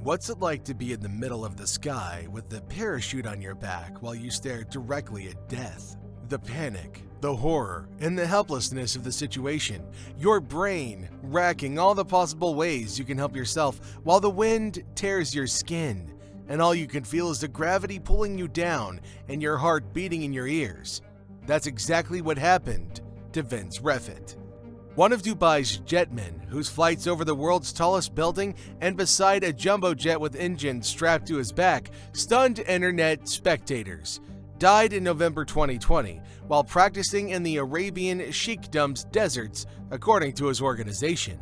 What's it like to be in the middle of the sky with the parachute on your back while you stare directly at death? The panic, the horror, and the helplessness of the situation, your brain racking all the possible ways you can help yourself while the wind tears your skin, and all you can feel is the gravity pulling you down and your heart beating in your ears. That's exactly what happened to Vince Reffet, one of Dubai's jetmen whose flights over the world's tallest building and beside a jumbo jet with engines strapped to his back stunned internet spectators, died in November 2020 while practicing in the Arabian sheikhdom's deserts, according to his organization.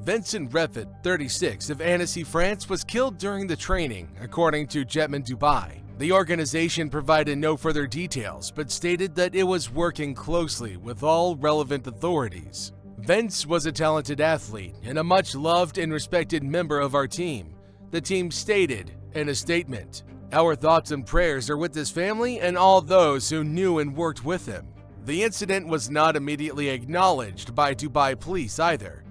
Vincent Reffet, 36, of Annecy, France, was killed during the training, according to Jetmen Dubai. The organization provided no further details, but stated that it was working closely with all relevant authorities. Vince was a talented athlete and a much-loved and respected member of our team, the team stated in a statement. Our thoughts and prayers are with his family and all those who knew and worked with him. The incident was not immediately acknowledged by Dubai police either.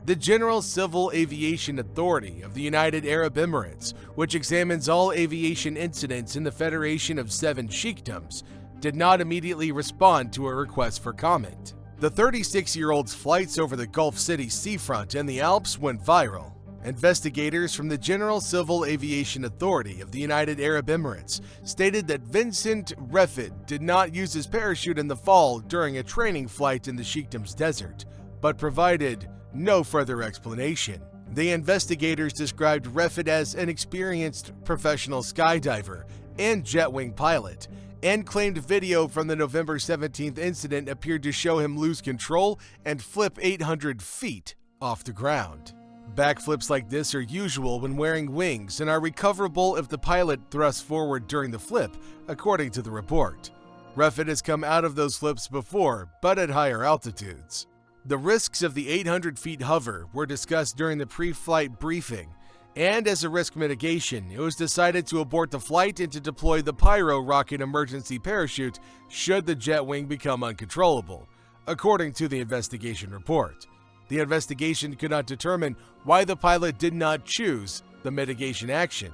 The General Civil Aviation Authority of the United Arab Emirates, which examines all aviation incidents in the Federation of 7 Sheikdoms, did not immediately respond to a request for comment. The 36-year-old's flights over the Gulf City seafront and the Alps went viral. Investigators from the General Civil Aviation Authority of the United Arab Emirates stated that Vincent Reffet did not use his parachute in the fall during a training flight in the Sheikdom's desert, but provided no further explanation. The investigators described Reffet as an experienced professional skydiver and jetwing pilot, and claimed video from the November 17th incident appeared to show him lose control and flip 800 feet off the ground. Backflips like this are usual when wearing wings and are recoverable if the pilot thrusts forward during the flip, according to the report. Reffet has come out of those flips before, but at higher altitudes. The risks of the 800 feet hover were discussed during the pre-flight briefing, and as a risk mitigation, it was decided to abort the flight and to deploy the pyro rocket emergency parachute should the jet wing become uncontrollable, according to the investigation report. The investigation could not determine why the pilot did not choose the mitigation action.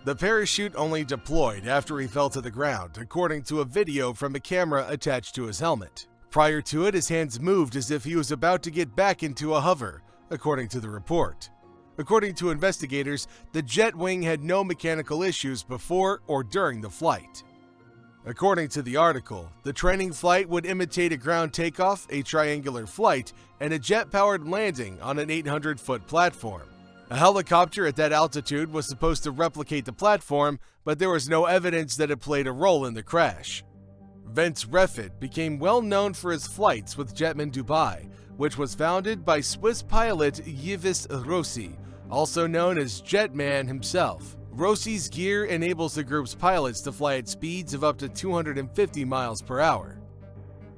The parachute only deployed after he fell to the ground, according to a video from a camera attached to his helmet. Prior to it, his hands moved as if he was about to get back into a hover, according to the report. According to investigators, the jet wing had no mechanical issues before or during the flight. According to the article, the training flight would imitate a ground takeoff, a triangular flight, and a jet-powered landing on an 800-foot platform. A helicopter at that altitude was supposed to replicate the platform, but there was no evidence that it played a role in the crash. Vince Reffet became well known for his flights with Jetmen Dubai, which was founded by Swiss pilot Yves Rossi, also known as Jetman himself. Rossi's gear enables the group's pilots to fly at speeds of up to 250 miles per hour.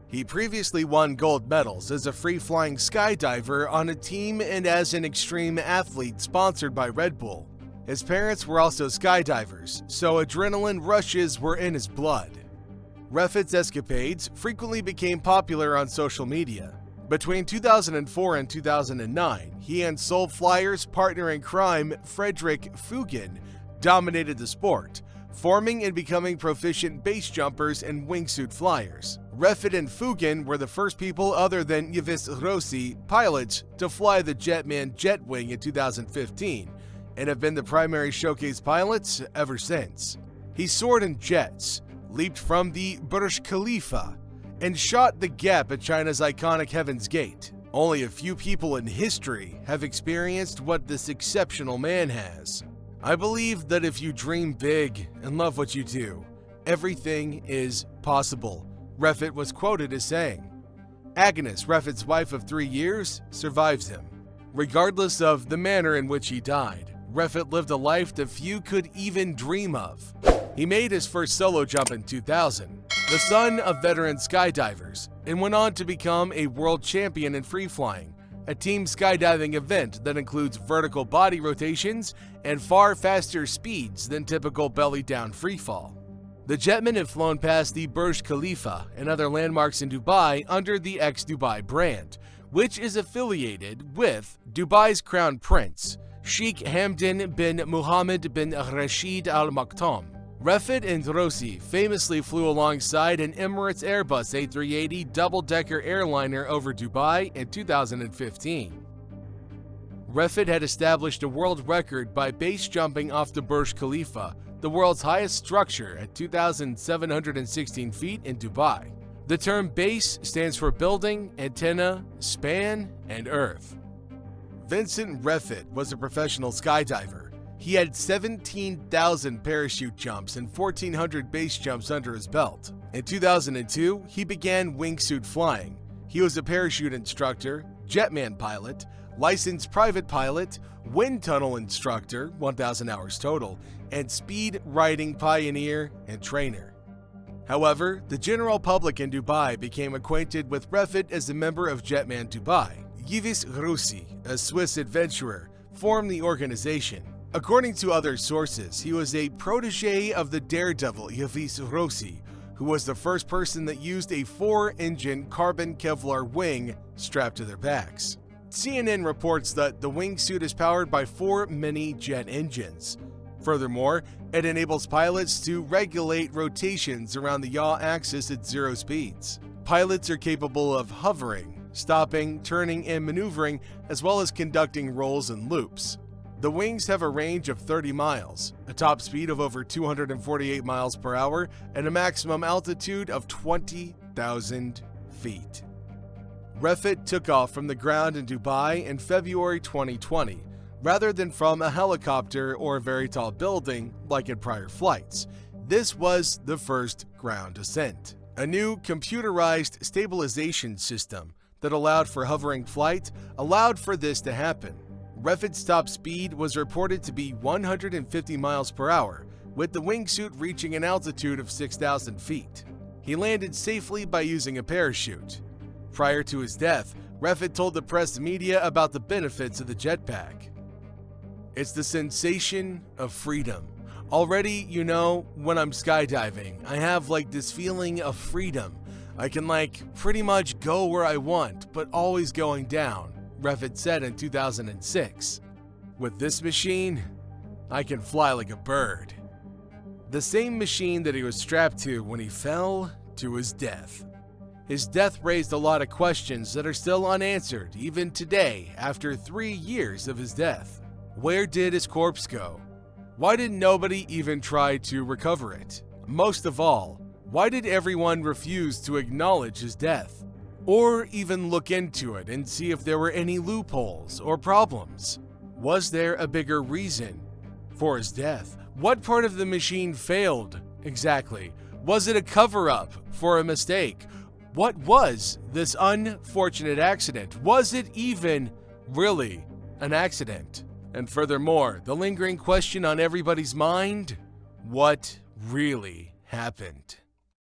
He previously won gold medals as a free-flying skydiver on a team and as an extreme athlete sponsored by Red Bull. His parents were also skydivers, so adrenaline rushes were in his blood. Reffet's escapades frequently became popular on social media. Between 2004 and 2009, he and Soul Flyer's partner in crime, Frederick Fugen, dominated the sport, forming and becoming proficient base jumpers and wingsuit flyers. Reffet and Fugen were the first people other than Yves Rossi pilots to fly the Jetman Jetwing in 2015, and have been the primary showcase pilots ever since. He soared in jets, leaped from the Burj Khalifa, and shot the gap at China's iconic Heaven's Gate. Only a few people in history have experienced what this exceptional man has. I believe that if you dream big and love what you do, everything is possible, Reffet was quoted as saying. Agnes, Reffet's wife of 3 years, survives him. Regardless of the manner in which he died, Reffet lived a life that few could even dream of. He made his first solo jump in 2000, the son of veteran skydivers, and went on to become a world champion in free flying, a team skydiving event that includes vertical body rotations and far faster speeds than typical belly-down freefall. The jetmen have flown past the Burj Khalifa and other landmarks in Dubai under the X Dubai brand, which is affiliated with Dubai's Crown Prince, Sheikh Hamdan bin Muhammad bin Rashid Al Maktoum. Reffet and Rossi famously flew alongside an Emirates Airbus A380 double-decker airliner over Dubai in 2015. Reffet had established a world record by base jumping off the Burj Khalifa, the world's highest structure at 2,716 feet in Dubai. The term base stands for building, antenna, span, and earth. Vincent Reffet was a professional skydiver. He had 17,000 parachute jumps and 1,400 base jumps under his belt. In 2002, he began wingsuit flying. He was a parachute instructor, jetman pilot, licensed private pilot, wind tunnel instructor, 1,000 hours total, and speed riding pioneer and trainer. However, the general public in Dubai became acquainted with Reffet as a member of Jetman Dubai. Yves Rossi, a Swiss adventurer, formed the organization. According to other sources, he was a protege of the daredevil Yves Rossi, who was the first person that used a 4-engine carbon Kevlar wing strapped to their backs. CNN reports that the wingsuit is powered by 4 mini-jet engines. Furthermore, it enables pilots to regulate rotations around the yaw axis at 0 speeds. Pilots are capable of hovering, stopping, turning, and maneuvering, as well as conducting rolls and loops. The wings have a range of 30 miles, a top speed of over 248 miles per hour, and a maximum altitude of 20,000 feet. Reffet took off from the ground in Dubai in February 2020, rather than from a helicopter or a very tall building like in prior flights. This was the first ground descent. A new computerized stabilization system that allowed for hovering flight allowed for this to happen. Reffet's top speed was reported to be 150 miles per hour, with the wingsuit reaching an altitude of 6,000 feet. He landed safely by using a parachute. Prior to his death, Reffet told the press media about the benefits of the jetpack. It's the sensation of freedom. Already, when I'm skydiving, I have this feeling of freedom. I can pretty much go where I want, but always going down, Reffet said in 2006. With this machine, I can fly like a bird. The same machine that he was strapped to when he fell to his death. His death raised a lot of questions that are still unanswered even today after 3 years of his death. Where did his corpse go? Why did nobody even try to recover it? Most of all, why did everyone refuse to acknowledge his death? Or even look into it and see if there were any loopholes or problems? Was there a bigger reason for his death? What part of the machine failed exactly? Was it a cover-up for a mistake? What was this unfortunate accident? Was it even really an accident? And furthermore, the lingering question on everybody's mind: what really happened?